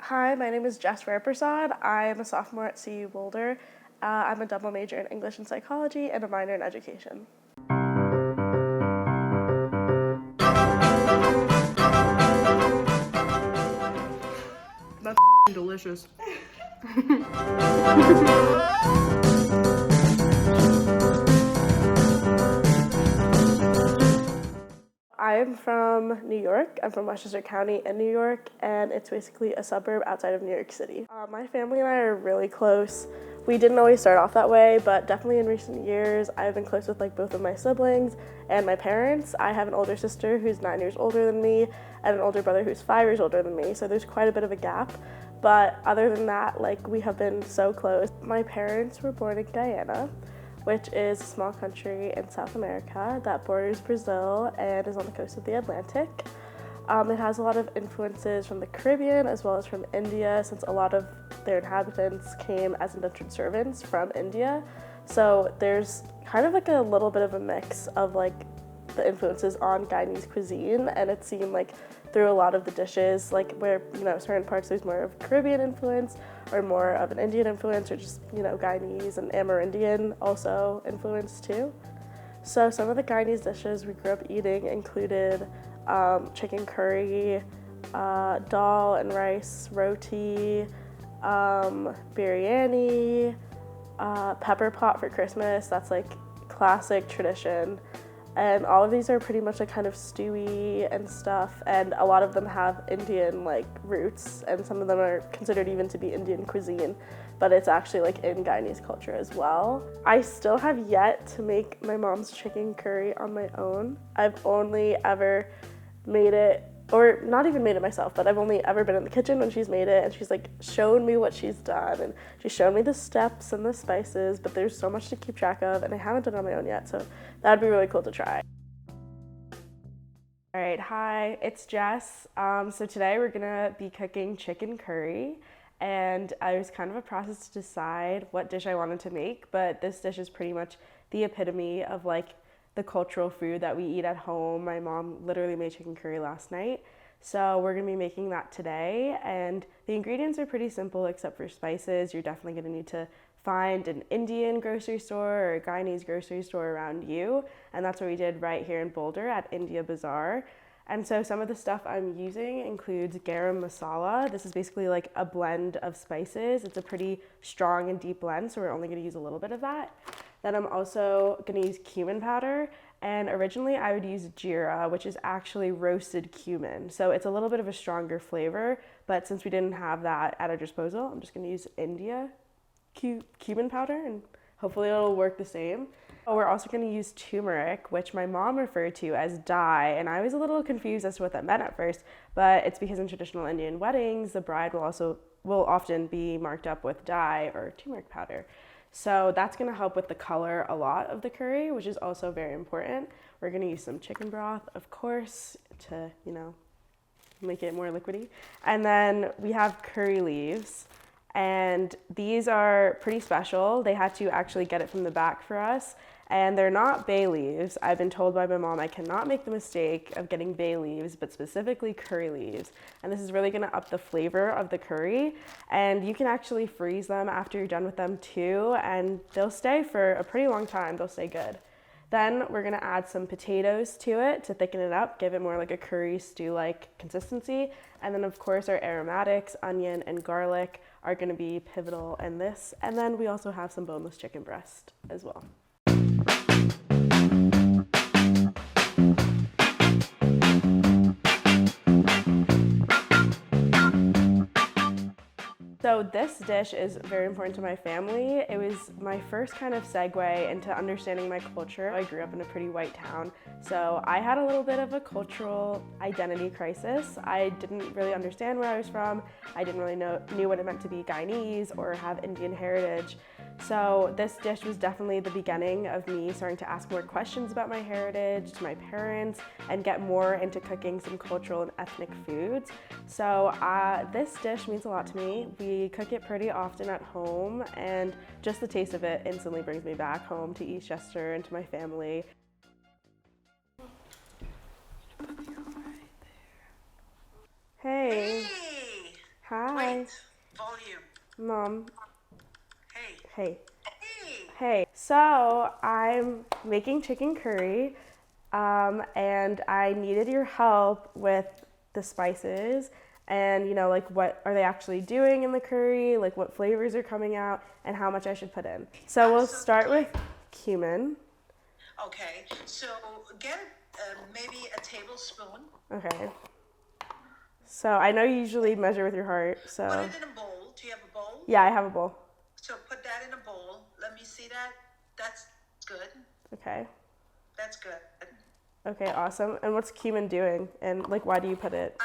Hi, my name is Jess. I'm a sophomore at CU Boulder. I'm a double major in English and psychology and a minor in education. That's delicious. I'm from New York. I'm from Westchester County in New York, and it's basically a suburb outside of New York City. My family and I are really close. We didn't always start off that way, but definitely in recent years, I've been close with both of my siblings and my parents. I have an older sister who's 9 years older than me, and an older brother who's 5 years older than me. So there's quite a bit of a gap. But other than that, we have been so close. My parents were born in Guyana, which is a small country in South America that borders Brazil and is on the coast of the Atlantic. It has a lot of influences from the Caribbean as well as from India, since a lot of their inhabitants came as indentured servants from India. So there's kind of a little bit of a mix of the influences on Guyanese cuisine, and it seemed through a lot of the dishes, where certain parts there's more of Caribbean influence or more of an Indian influence, or just Guyanese and Amerindian also influence too. So some of the Guyanese dishes we grew up eating included chicken curry, dal and rice, roti, biryani, pepper pot for Christmas. That's classic tradition. And all of these are pretty much kind of stewy and stuff, and a lot of them have Indian roots, and some of them are considered even to be Indian cuisine, but it's actually in Guyanese culture as well. I still have yet to make my mom's chicken curry on my own. I've only ever made it, or not even made it myself, but I've only ever been in the kitchen when she's made it, and she's shown me what she's done, and she's shown me the steps and the spices, but there's so much to keep track of, and I haven't done it on my own yet, so that'd be really cool to try. All right, hi, it's Jess. So today we're gonna be cooking chicken curry, and it was kind of a process to decide what dish I wanted to make, but this dish is pretty much the epitome of the cultural food that we eat at home. My mom literally made chicken curry last night, so we're gonna be making that today, and the ingredients are pretty simple except for spices. You're definitely gonna need to find an Indian grocery store or a Guyanese grocery store around you, and that's what we did right here in Boulder at India Bazaar. And so some of the stuff I'm using includes garam masala. This is basically a blend of spices. It's a pretty strong and deep blend, so we're only gonna use a little bit of that. Then I'm also gonna use cumin powder, and originally I would use jeera, which is actually roasted cumin. So it's a little bit of a stronger flavor, but since we didn't have that at our disposal, I'm just gonna use India cumin powder, and hopefully it'll work the same. We're also going to use turmeric, which my mom referred to as dye, and I was a little confused as to what that meant at first, but it's because in traditional Indian weddings, the bride will often be marked up with dye or turmeric powder. So that's going to help with the color a lot of the curry, which is also very important. We're going to use some chicken broth, of course, to, make it more liquidy. And then we have curry leaves. And these are pretty special. They had to actually get it from the back for us. And they're not bay leaves. I've been told by my mom I cannot make the mistake of getting bay leaves, but specifically curry leaves. And this is really gonna up the flavor of the curry. And you can actually freeze them after you're done with them too, and they'll stay for a pretty long time. They'll stay good. Then we're gonna add some potatoes to it to thicken it up, give it more like a curry stew-like consistency. And then of course our aromatics, onion and garlic are gonna be pivotal in this. And then we also have some boneless chicken breast as well. So this dish is very important to my family. It was my first kind of segue into understanding my culture. I grew up in a pretty white town, so I had a little bit of a cultural identity crisis. I didn't really understand where I was from. I didn't really knew what it meant to be Guyanese or have Indian heritage. So this dish was definitely the beginning of me starting to ask more questions about my heritage to my parents and get more into cooking some cultural and ethnic foods. So this dish means a lot to me. We cook it pretty often at home, and just the taste of it instantly brings me back home to Eastchester and to my family. Hey. Hi. Wait, volume. Mom. Hey. Hey. Hey. Hey. So I'm making chicken curry, and I needed your help with the spices and, like what are they actually doing in the curry, like what flavors are coming out, and how much I should put in. So we'll start with cumin. Okay, so get maybe a tablespoon. Okay. So I know you usually measure with your heart, Put so. it in a bowl. Do you have a bowl? Yeah, I have a bowl. So put that in a bowl. Let me see that. That's good. Okay. That's good. Okay, awesome. And what's cumin doing? And like, why do you put it?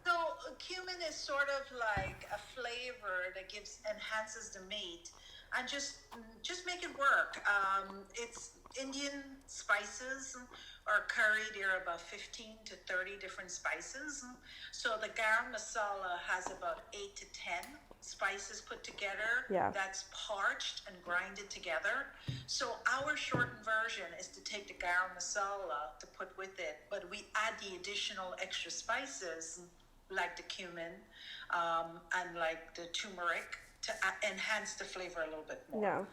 So cumin is sort of like a flavor that enhances the meat, and just make it work. It's Indian spices or curry. There are about 15 to 30 different spices. So the garam masala has about 8 to 10 spices put together. Yeah. That's parched and grinded together. So our shortened version is to take the garam masala to put with it, but we add the additional extra spices like the cumin and like the turmeric to enhance the flavor a little bit more. Yeah.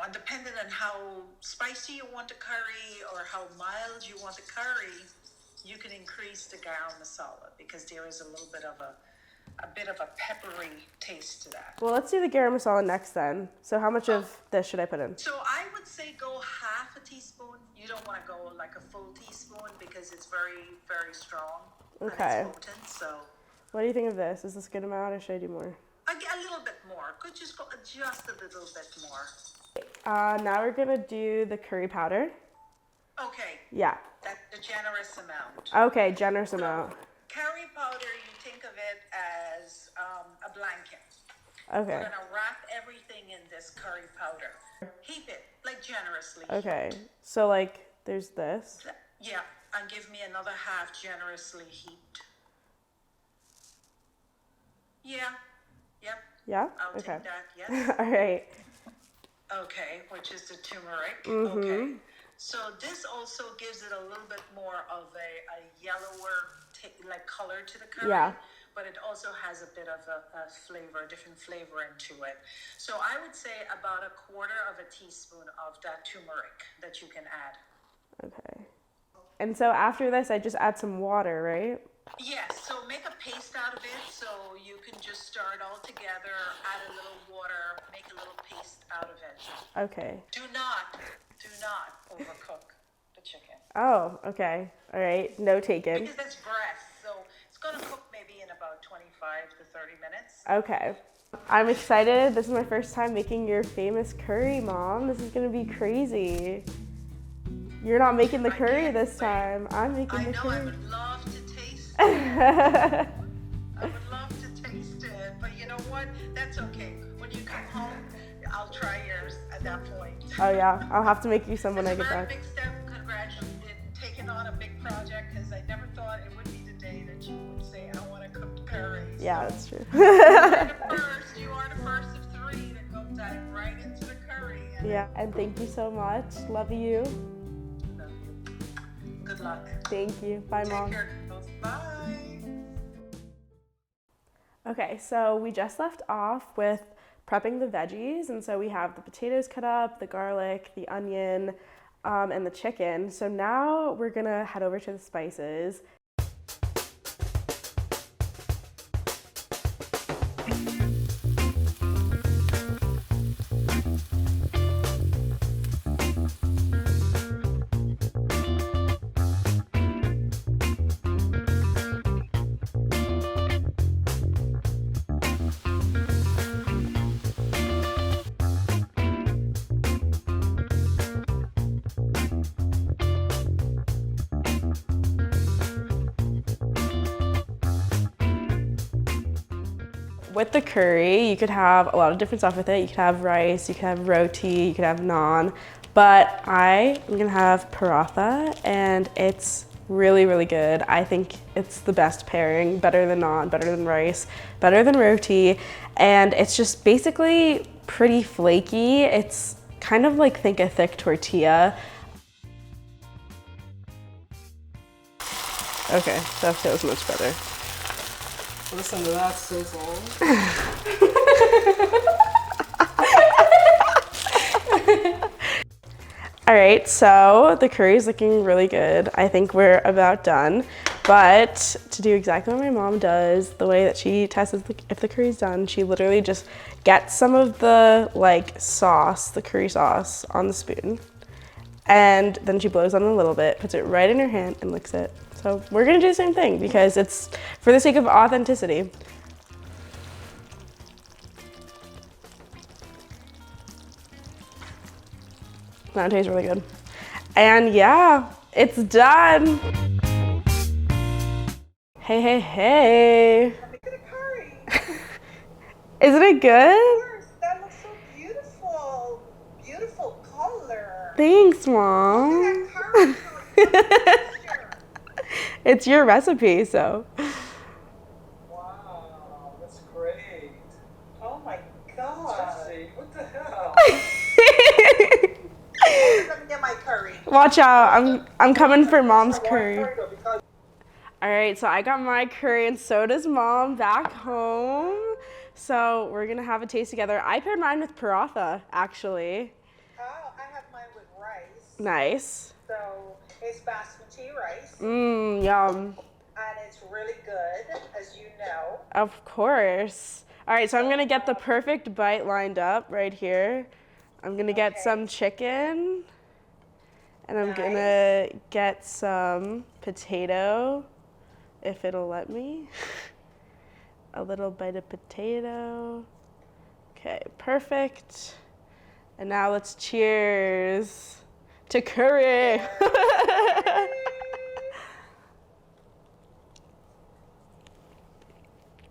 And depending on how spicy you want the curry or how mild you want the curry, you can increase the garam masala because there is a little bit of a peppery taste to that. Well, let's do the garam masala next then. So how much of this should I put in? So I would say go half a teaspoon. You don't want to go like a full teaspoon because it's very, very strong. Okay. And it's potent, so. What do you think of this? Is this a good amount or should I do more? A little bit more. Could just go just a little bit more. Now we're gonna do the curry powder. Okay. Yeah. That's a generous amount. Okay, generous amount. Curry powder, you think of it as a blanket. Okay. We're gonna wrap everything in this curry powder. Heap it, like generously. Okay. So like, there's this. Yeah, and give me another half generously heaped. Yeah. Yep. Yeah? I'll Okay. take that, yes. All right. Okay, which is the turmeric. Mm-hmm. Okay. So this also gives it a little bit more of a yellower like color to the curry. Yeah. But it also has a bit of a flavor, a different flavor into it. So I would say about a quarter of a teaspoon of that turmeric that you can add. Okay. And so after this, I just add some water, right? Yes, so make a paste out of it so you can just stir it all together, add a little water, make a little paste out of it. Okay. Do not overcook the chicken. Oh, okay. All right. No taken. Because that's breast, so it's going to cook maybe in about 25 to 30 minutes. Okay. I'm excited. This is my first time making your famous curry, Mom. This is going to be crazy. You're not making the curry this time. I'm making the curry. I would love to taste it. I would love to taste it, but you know what? That's okay. When you come home, I'll try yours at that point. Oh yeah, I'll have to make you some when I get It's a very back. big step. Congratulations in taking on a big project because I never thought it would be the day that you would say, I want to cook curry. Yeah, that's true. You are the first of 3 to go dive right into the curry. Yeah, and thank you so much. Love you. Love you. Good luck. Thank you. Bye, Take Mom. care, girls. Bye. Okay, so we just left off with prepping the veggies, and so we have the potatoes cut up, the garlic, the onion, and the chicken. So now we're gonna head over to the spices. With the curry, you could have a lot of different stuff with it. You could have rice, you could have roti, you could have naan, but I am gonna have paratha, and it's really, really good. I think it's the best pairing, better than naan, better than rice, better than roti, and it's just basically pretty flaky. It's kind of like, think a thick tortilla. Okay, that feels much better. Listen to that sizzle. All right, so the curry is looking really good. I think we're about done. But to do exactly what my mom does, the way that she tests if the curry's done, she literally just gets some of the sauce, the curry sauce, on the spoon. And then she blows on it a little bit, puts it right in her hand and licks it. So we're gonna do the same thing because it's for the sake of authenticity. That tastes really good. And yeah, it's done. Hey, hey, hey. Making a curry. Isn't it good? Yes, that looks so beautiful. Beautiful color. Thanks, Look Mom. at that curry. Texture. It's your recipe, so. Wow, that's great. Oh my god. Jesse, what the hell? I'm gonna get my curry. Watch out, I'm coming for Mom's Why curry. though? Because All right, so I got my curry and so does Mom back home. So we're gonna have a taste together. I paired mine with paratha, actually. Oh, I have mine with rice. Nice. So it's basmati rice, Yum. and it's really good, as you know. Of course. All right, so I'm gonna get the perfect bite lined up right here. I'm gonna get Okay. some chicken, and I'm Nice. gonna get some potato, if it'll let me. A little bite of potato. Okay, perfect. And now let's cheers to curry.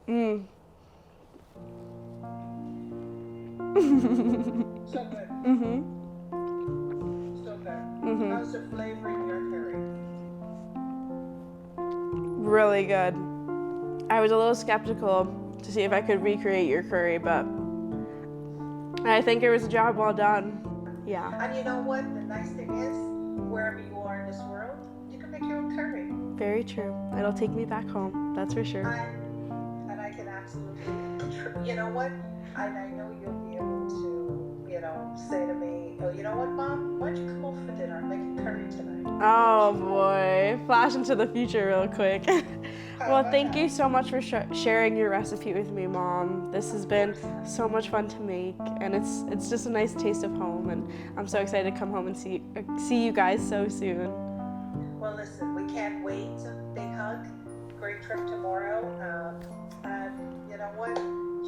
Mm. So good. Mhm. So good. Mhm. How's the flavor in your curry? Really good. I was a little skeptical to see if I could recreate your curry, but I think it was a job well done. Yeah. And you know what? The nice thing is, wherever you are in this world, you can make your own curry. Very true. It'll take me back home, that's for sure. And I can absolutely, you know what? And I know you'll be able to, say to me, oh, you know what, Mom? Why don't you come over for dinner? I'm making curry tonight. Oh boy, flash into the future real quick. Well, thank you so much for sharing your recipe with me, Mom. This has been so much fun to make, and it's just a nice taste of home, and I'm so excited to come home and see you guys so soon. Well, listen, we can't wait. Big hug. Great trip tomorrow. And you know what?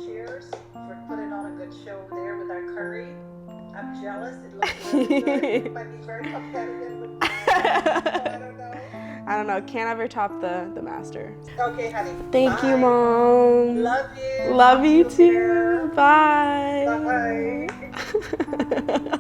Cheers for putting on a good show there with our curry. I'm jealous. It looks really good. It might be very competitive with mine. I don't know. I don't know, can't ever top the master. Okay, honey. Thank Bye. you, Mom. Love you. Love you Talk to too. later. Bye. Bye.